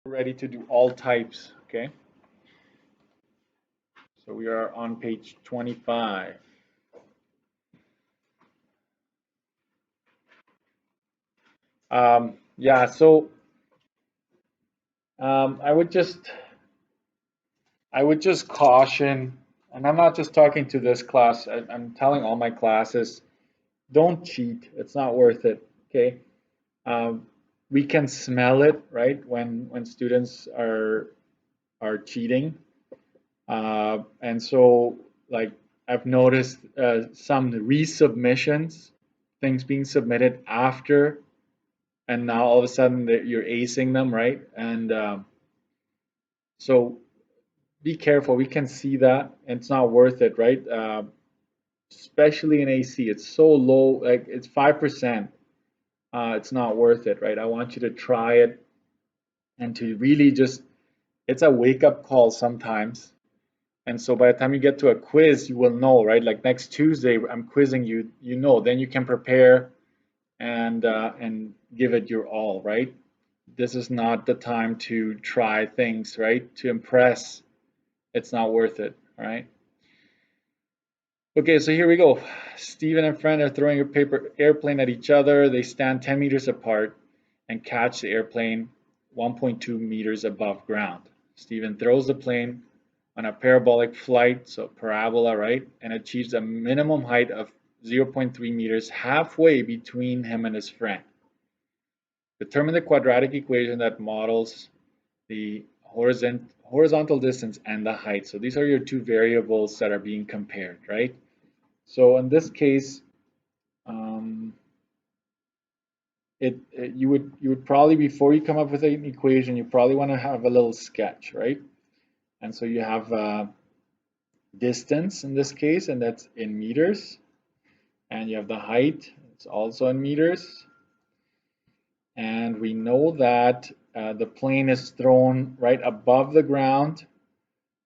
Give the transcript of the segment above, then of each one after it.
Ready to do all types, okay? So we are on page 25. Yeah, so I would just caution, and I'm not just talking to this class, I'm telling all my classes, don't cheat. It's not worth it, okay? Um, we can smell it, right, when students are cheating. And so, like, I've noticed some resubmissions, things being submitted after, and now all of a sudden you're acing them, right? And so be careful. We can see that, and it's not worth it, right? Especially in AC, it's so low, like it's 5%. It's not worth it, right? I want you to try it and to really just, it's a wake up call sometimes. And so by the time you get to a quiz, you will know, right? Like next Tuesday, I'm quizzing you, you know, then you can prepare and give it your all, right? This is not the time to try things, right? To impress. It's not worth it, all right? Okay, so here we go. Steven and friend are throwing a paper airplane at each other. They stand 10 meters apart and catch the airplane 1.2 meters above ground. Steven throws the plane on a parabolic flight, so parabola, right? And achieves a minimum height of 0.3 meters halfway between him and his friend. Determine the quadratic equation that models the horizontal distance and the height. So these are your two variables that are being compared, right? So in this case, um, you would probably, before you come up with an equation, you probably want to have a little sketch, right? And so you have distance in this case, and that's in meters, and you have the height, it's also in meters, and we know that the plane is thrown right above the ground.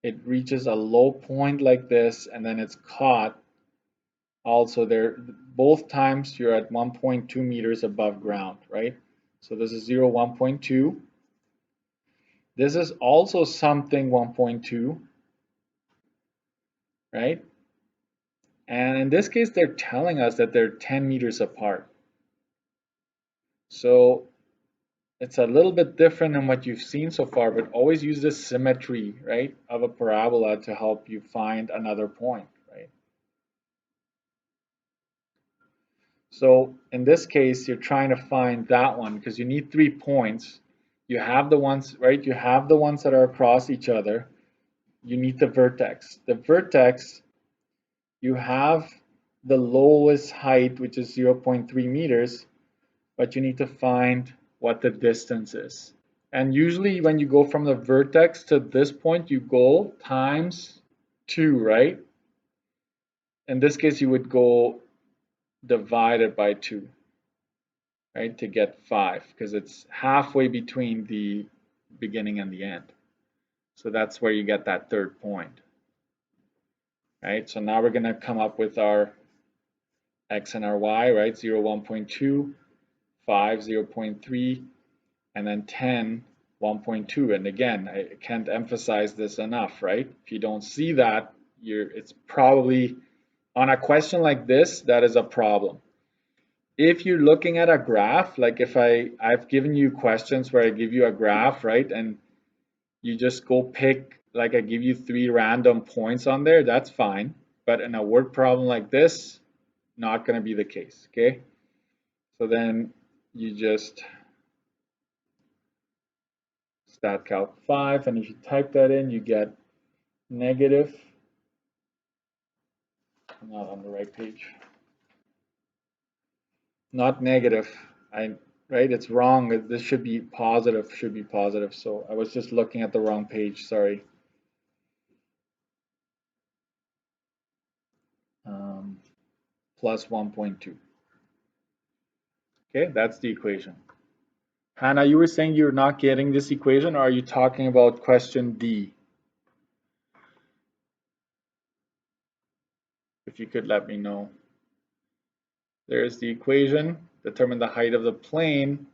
It reaches a low point like this, and then it's caught. Also, there, both times you're at 1.2 meters above ground, right? So this is 0, 1.2. This is also something 1.2, right? And in this case, they're telling us that they're 10 meters apart. So it's a little bit different than what you've seen so far, but always use the symmetry, right, of a parabola to help you find another point, right? So in this case, you're trying to find that one because you need 3 points. You have the ones, right? You have the ones that are across each other. You need the vertex. The vertex, you have the lowest height, which is 0.3 meters, but you need to find what the distance is. And usually when you go from the vertex to this point, you go times 2, right? In this case, you would go divided by 2, right, to get 5, because it's halfway between the beginning and the end. So that's where you get that third point, right? So now we're going to come up with our x and our y, right? 0, 1.2, 5, 0.3, and then 10, 1.2. And again, I can't emphasize this enough, right? If you don't see that, it's probably, on a question like this, that is a problem. If you're looking at a graph, like if I've given you questions where I give you a graph, right? And you just go pick, like I give you 3 random points on there, that's fine. But in a word problem like this, not going to be the case, okay? So then you just StatCalc 5, and if you type that in, you get negative, I'm not on the right page, not negative, right, it's wrong, this should be positive, so I was just looking at the wrong page, sorry. Plus 1.2. Okay, that's the equation. Hannah, you were saying you're not getting this equation, or are you talking about question D? If you could let me know. There's the equation. Determine the height of the plane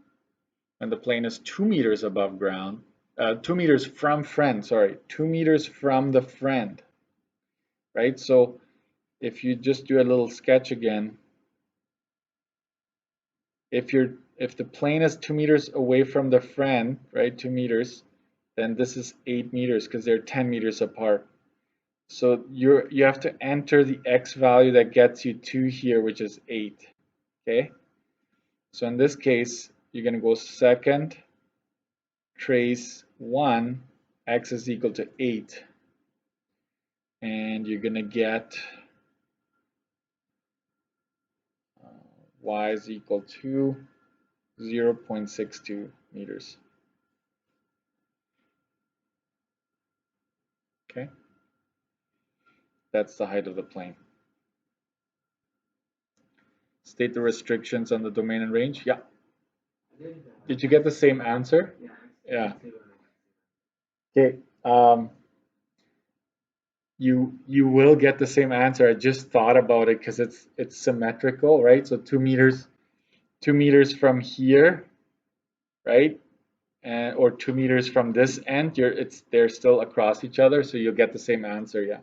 when the plane is 2 meters above ground. 2 meters from friend, sorry, 2 meters from the friend, right? So if you just do a little sketch again, if the plane is 2 meters away from the friend, right, 2 meters, then this is 8 meters because they're 10 meters apart. So you have to enter the x value that gets you to here, which is 8. Okay? So in this case, you're going to go second, trace 1, x is equal to 8. And you're going to get y is equal to 0.62 meters. Okay? That's the height of the plane. State the restrictions on the domain and range. Yeah. Did you get the same answer? Yeah. Okay. You will get the same answer. I just thought about it because it's symmetrical, right? So 2 meters from here, right? Or 2 meters from this end, they're still across each other, so you'll get the same answer. Yeah.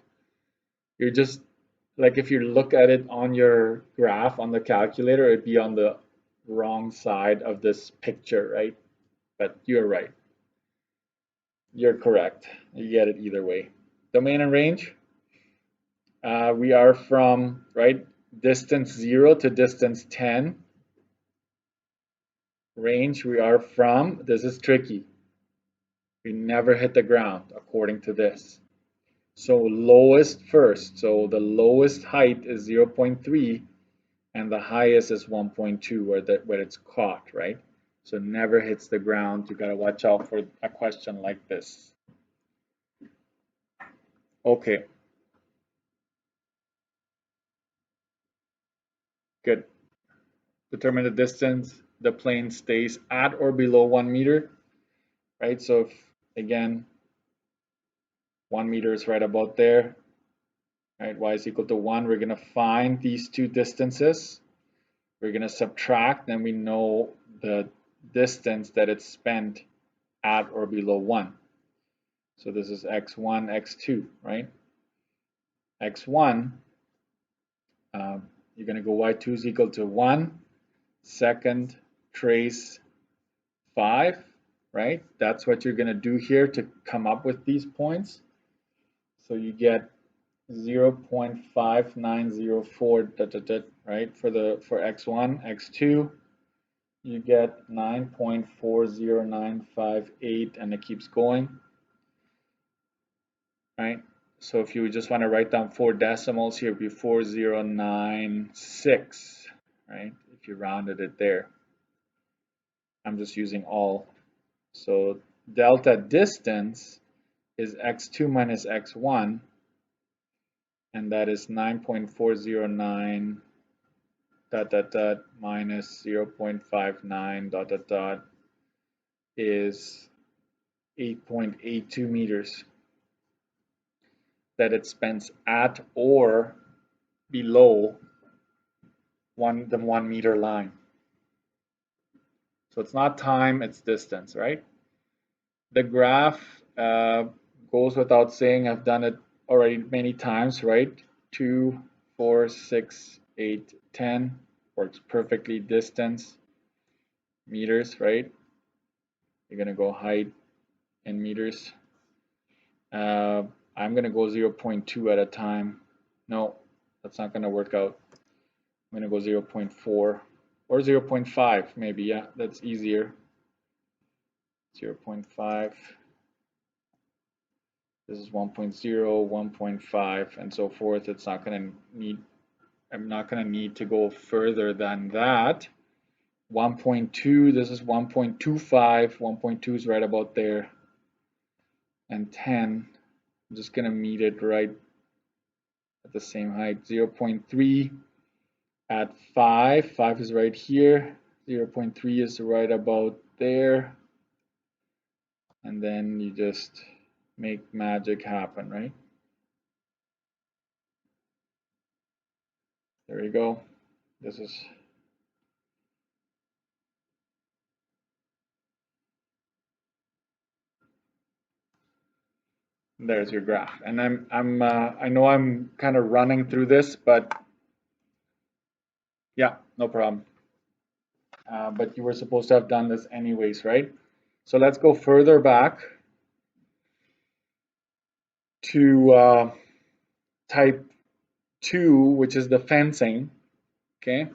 You're just like if you look at it on your graph on the calculator, it'd be on the wrong side of this picture, right? But you're right. You're correct. You get it either way. Domain and range. We are from, right, distance 0 to distance 10. Range, we are from, this is tricky. We never hit the ground according to this. So lowest first. So the lowest height is 0.3 and the highest is 1.2 where it's caught, right? So never hits the ground. You got to watch out for a question like this. Okay. Good. Determine the distance the plane stays at or below 1 meter, right? So if, again, 1 meter is right about there, right? Y is equal to 1. We're going to find these two distances. We're going to subtract, and we know the distance that it's spent at or below 1. So this is x1, x2, right? x1, you're going to go y2 is equal to 1, second trace 5, right? That's what you're going to do here to come up with these points. So you get 0.5904, right? For x1, x2, you get 9.40958, and it keeps going, right? So if you just want to write down 4 decimals here, it would be 4096, right? If you rounded it there. I'm just using all. So delta distance is x2 minus x1, and that is 9.409 minus 0.59 is 8.82 meters that it spends at or below the 1 meter line. So it's not time, it's distance, right? The graph goes without saying. I've done it already many times, right? 2, 4, 6, 8, 10 works perfectly. Distance, meters, right? You're going to go height in meters. I'm going to go 0.2 at a time. No, that's not going to work out. I'm going to go 0.4 or 0.5 maybe. Yeah, that's easier. 0.5. This is 1.0, 1.5, and so forth. It's not going to need, I'm not going to need to go further than that. 1.2, this is 1.25. 1.2 is right about there. And 10, I'm just going to meet it right at the same height. 0.3 at 5. 5 is right here. 0.3 is right about there. And then you just make magic happen, right? There you go. This is There's your graph. And I know I'm kind of running through this, but yeah, no problem. But you were supposed to have done this anyways, right? So let's go further back to type 2, which is the fencing, okay?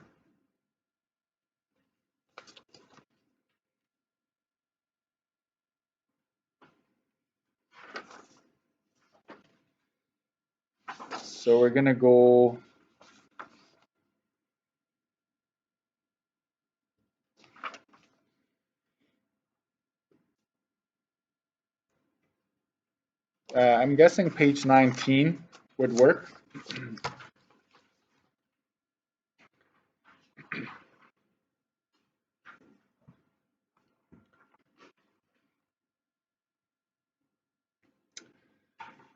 So we're gonna go I'm guessing page 19 would work.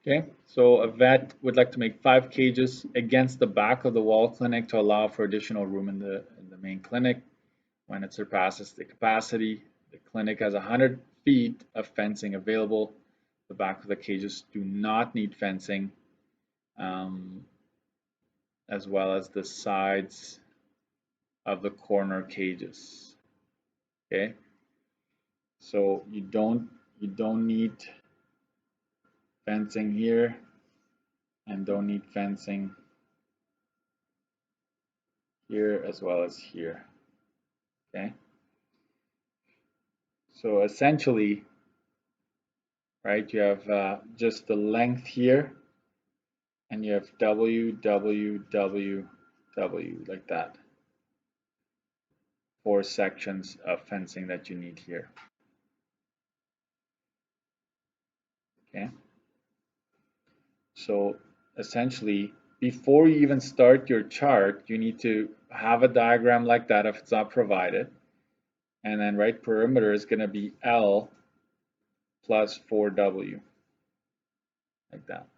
Okay, so a vet would like to make 5 cages against the back of the wall clinic to allow for additional room in the main clinic. When it surpasses the capacity, the clinic has 100 feet of fencing available. The back of the cages do not need fencing, as well as the sides of the corner cages. Okay, so you don't need fencing here, and don't need fencing here as well as here. Okay, so essentially, right, you have just the length here, and you have W, W, W, W, like that. 4 sections of fencing that you need here. Okay, so essentially, before you even start your chart, you need to have a diagram like that if it's not provided. And then right perimeter is going to be L plus 4W, like that.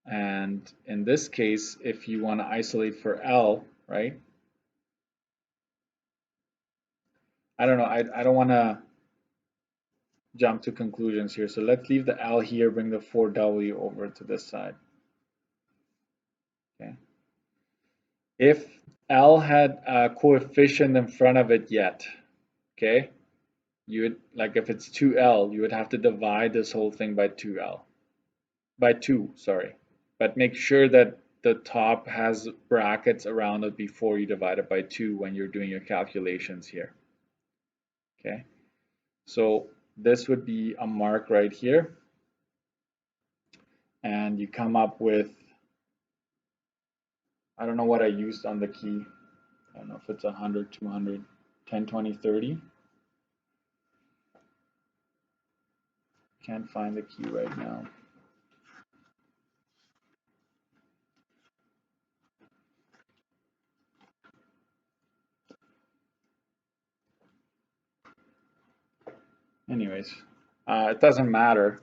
And in this case, if you want to isolate for L, right? I don't know, I don't want to jump to conclusions here. So let's leave the L here, bring the 4W over to this side. Okay. If L had a coefficient in front of it yet, okay, you would, like if it's 2L, you would have to divide this whole thing by 2L. By 2, sorry. But make sure that the top has brackets around it before you divide it by 2 when you're doing your calculations here. Okay, so this would be a mark right here. And you come up with, I don't know what I used on the key. I don't know if it's 100, 200, 10, 20, 30. Can't find the key right now. Anyways, it doesn't matter.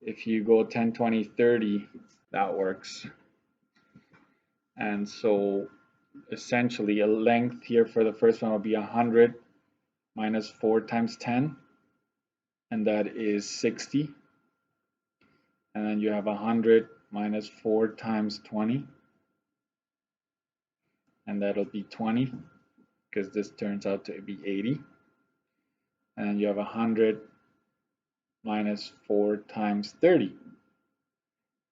If you go 10, 20, 30, that works. And so essentially a length here for the first one will be 100 minus 4 times 10, and that is 60. And then you have 100 minus 4 times 20, and that'll be 20, because this turns out to be 80. And then you have 100 minus 4 times 30.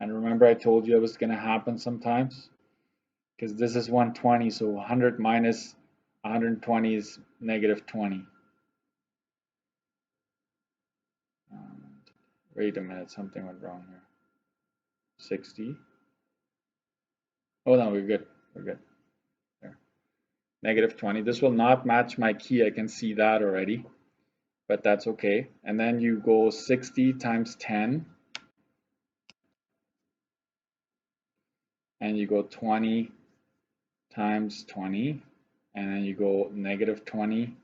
And remember I told you it was going to happen sometimes? Because this is 120, so 100 minus 120 is negative 20. Wait a minute, something went wrong here. 60. Oh no, we're good. We're good. There. Negative 20. This will not match my key. I can see that already, but that's okay. And then you go 60 times 10, and you go 20 times 20, and then you go negative 20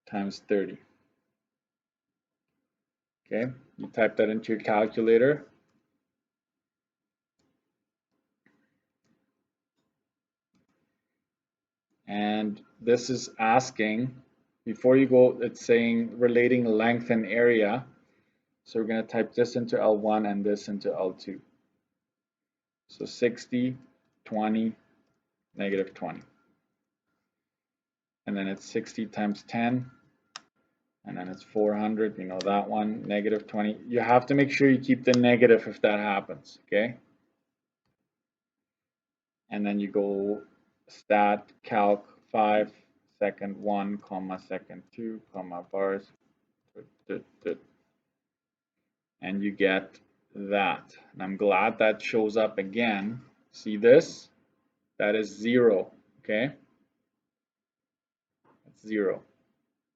times 30. Okay, you type that into your calculator. And this is asking before you go, it's saying relating length and area. So we're going to type this into L1 and this into L2. So 60, 20, negative 20. And then it's 60 times 10. And then it's 400, you know that one, negative 20. You have to make sure you keep the negative if that happens, okay? And then you go stat calc 5, second 1, comma, second 2, comma, bars, and you get that. And I'm glad that shows up again. See this? That is 0, okay? That's 0.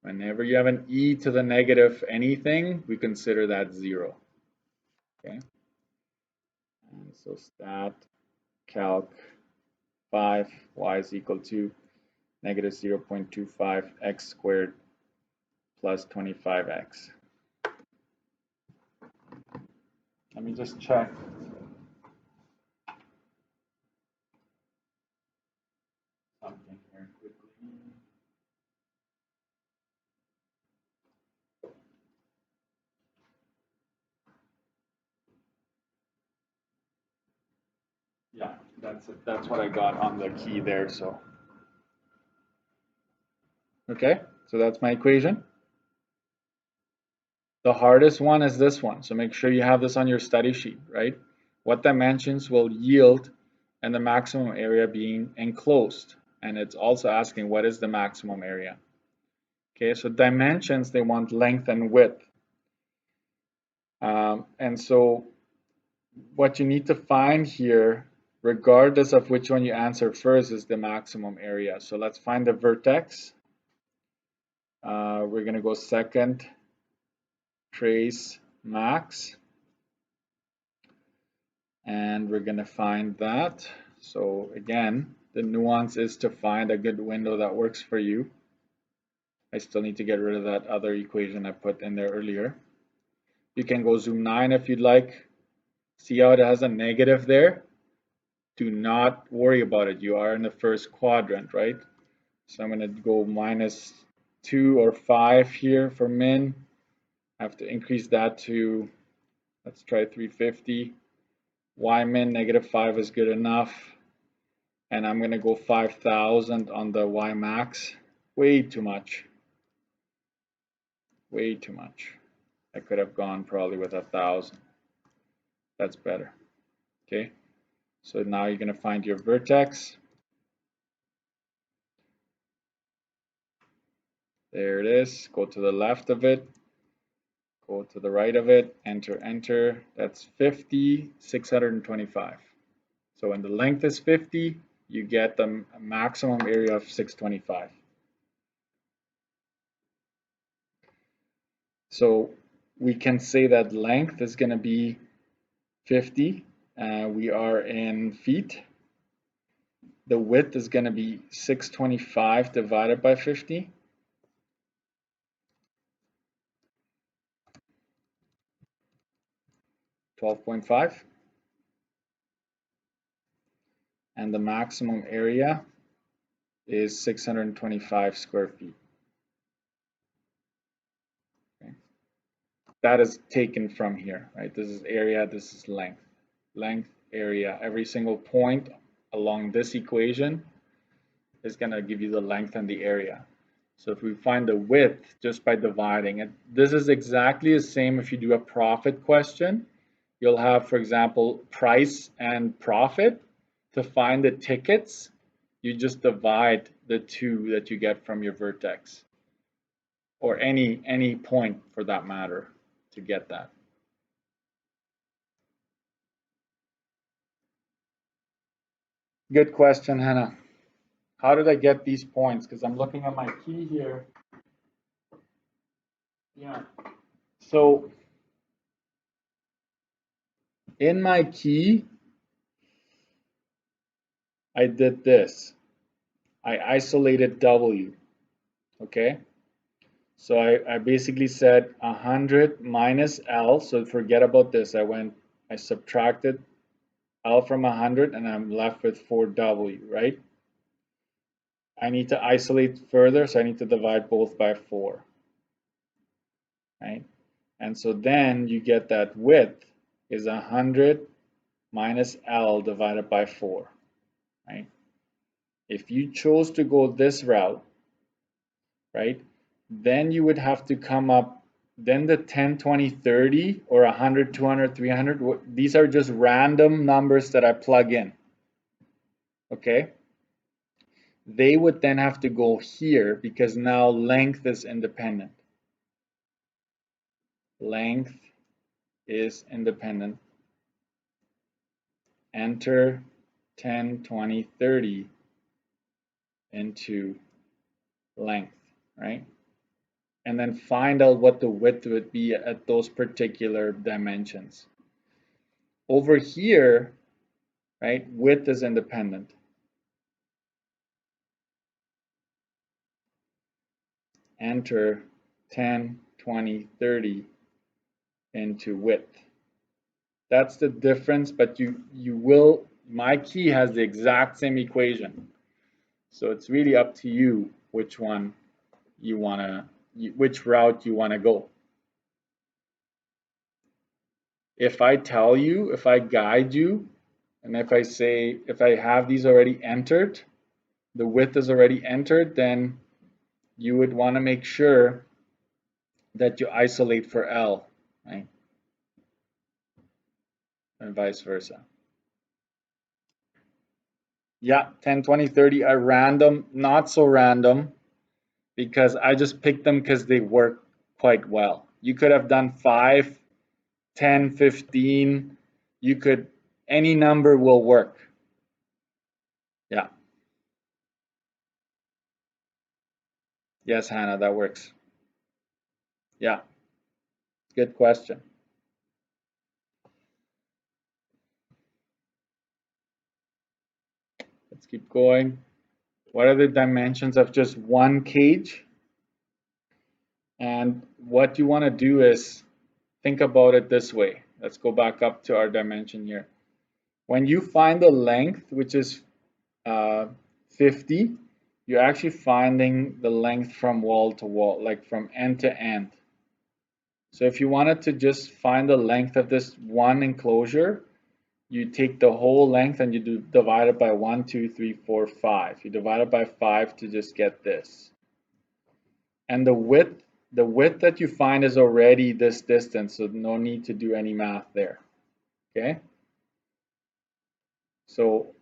Whenever you have an e to the negative anything, we consider that 0, okay? And so stat calc 5, y is equal to negative 0.25 x squared plus 25x. Let me just check. Something here quickly. Yeah, that's it. That's what I got on the key there. So, okay, so that's my equation. The hardest one is this one. So make sure you have this on your study sheet, right? What dimensions will yield and the maximum area being enclosed. And it's also asking what is the maximum area. Okay, so dimensions, they want length and width. And so what you need to find here, regardless of which one you answer first, is the maximum area. So let's find the vertex. We're going to go second, trace max. And we're going to find that. So again, the nuance is to find a good window that works for you. I still need to get rid of that other equation I put in there earlier. You can go zoom 9 if you'd like. See how it has a negative there? Do not worry about it. You are in the first quadrant, right? So I'm going to go -2 or 5 here for min. I have to increase that to, let's try 350. Y min -5 is good enough. And I'm going to go 5,000 on the Y max. Way too much. Way too much. I could have gone probably with 1,000. That's better. Okay. So now you're going to find your vertex. There it is. Go to the left of it. Go to the right of it. Enter, enter. That's 50, 625. So when the length is 50, you get the maximum area of 625. So we can say that length is going to be 50. We are in feet. The width is going to be 625 divided by 50. 12.5. And the maximum area is 625 square feet. Okay. That is taken from here, right? This is area, this is length. Length, area, every single point along this equation is going to give you the length and the area. So if we find the width just by dividing it, this is exactly the same if you do a profit question. You'll have, for example, price and profit. To find the tickets, you just divide the two that you get from your vertex, or any point for that matter, to get that. Good question, Hannah. How did I get these points? Because I'm looking at my key here. Yeah. So in my key, I did this. I isolated W. Okay. So I basically said 100 minus L. So forget about this. I subtracted L from 100 and I'm left with 4W, right? I need to isolate further, so I need to divide both by 4, right? And so then you get that width is 100 minus L divided by 4, right? If you chose to go this route, right, then you would have to come up, then the 10, 20, 30, or 100, 200, 300, these are just random numbers that I plug in, okay? They would then have to go here because now length is independent. Length is independent. Enter 10, 20, 30 into length, right? And then find out what the width would be at those particular dimensions. Over here, right, width is independent. Enter 10, 20, 30 into width. That's the difference, but you will, my key has the exact same equation. So it's really up to you which one you want to, which route you want to go. If I tell you, if I guide you, and if I say, if I have these already entered, the width is already entered, then you would want to make sure that you isolate for L, right? And vice versa. Yeah, 10, 20, 30 are random, not so random, because I just picked them because they work quite well. You could have done 5, 10, 15. You could, any number will work. Yeah. Yes, Hannah, that works. Yeah. Good question. Let's keep going. What are the dimensions of just one cage? And what you want to do is think about it this way. Let's go back up to our dimension here. When you find the length, which is 50, you're actually finding the length from wall to wall, like from end to end. So if you wanted to just find the length of this one enclosure, you take the whole length and you divide it by 1, 2, 3, 4, 5. You divide it by 5 to just get this. And the width that you find is already this distance, so no need to do any math there. Okay? So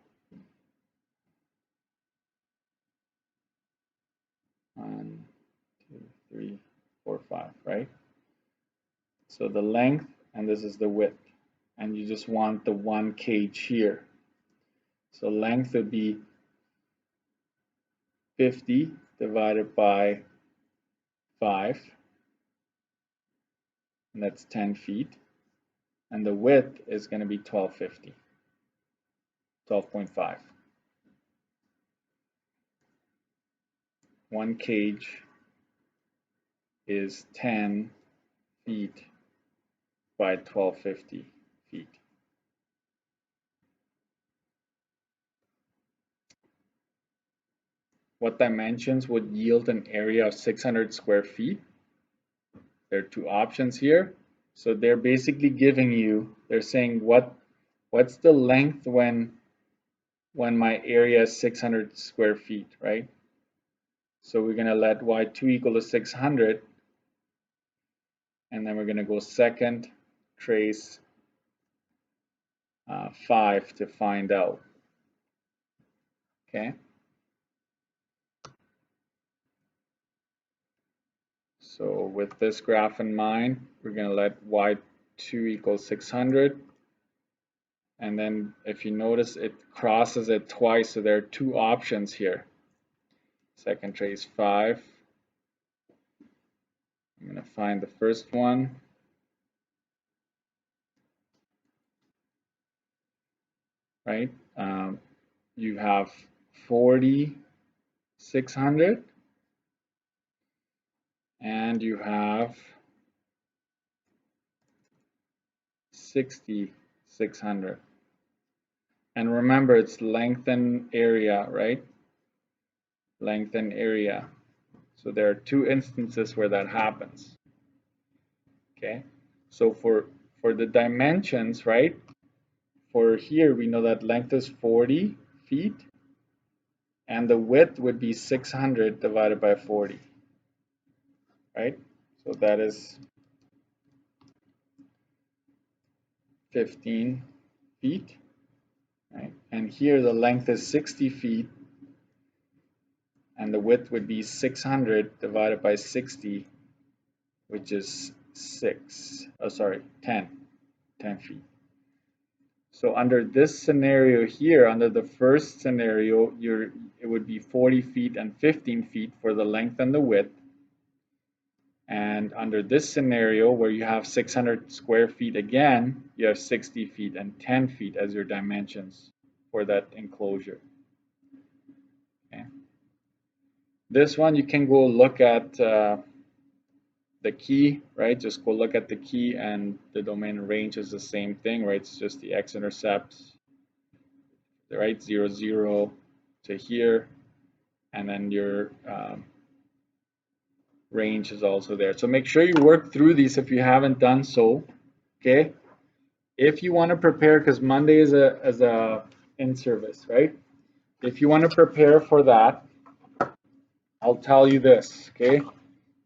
1, 2, 3, 4, 5, right? So the length, and this is the width. And you just want the one cage here. So length would be 50 divided by 5, and that's 10 feet. And the width is going to be 1250, 12.5. One cage is 10 feet by 1250 feet. What dimensions would yield an area of 600 square feet? There are two options here. So they're basically giving you, they're saying what's the length when my area is 600 square feet, right? So we're going to let y2 equal to 600, and then we're going to go second trace 5 to find out. Okay. So with this graph in mind, we're going to let y2 equal 600. And then if you notice, it crosses it twice, so there are two options here. Second trace 5. I'm going to find the first one. Right? You have 4,600, and you have 6,600. And remember, it's length and area, right? length and area. So there are two instances where that happens. Okay, so for the dimensions, right? For here, we know that length is 40 feet, and the width would be 600 divided by 40, right? So that is 15 feet, right? And here the length is 60 feet, and the width would be 600 divided by 60, which is 10 feet. So under this scenario here, under the first scenario, it would be 40 feet and 15 feet for the length and the width. And under this scenario, where you have 600 square feet again, you have 60 feet and 10 feet as your dimensions for that enclosure. Okay. This one, you can go look at the key, right? Just go look at the key, and the domain range is the same thing, right? It's just the x-intercepts, right? 0, 0 to here, and then your range is also there. So make sure you work through these if you haven't done so, okay? If you want to prepare, because Monday is a in-service, right? If you want to prepare for that, I'll tell you this, okay?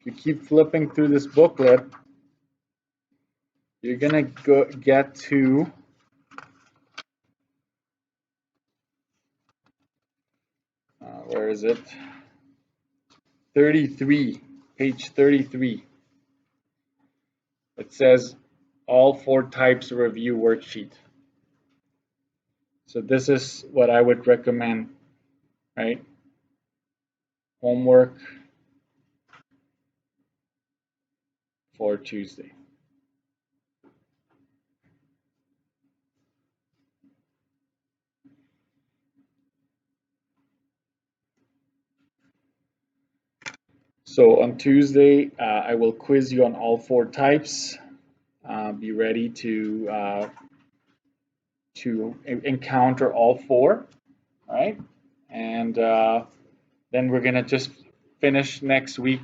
If you keep flipping through this booklet, you're gonna get to where is it? 33, page 33. It says all 4 types review worksheet. So this is what I would recommend, right? Homework for Tuesday. So on Tuesday, I will quiz you on all 4 types. Be ready to encounter all 4, right? And then we're gonna just finish next week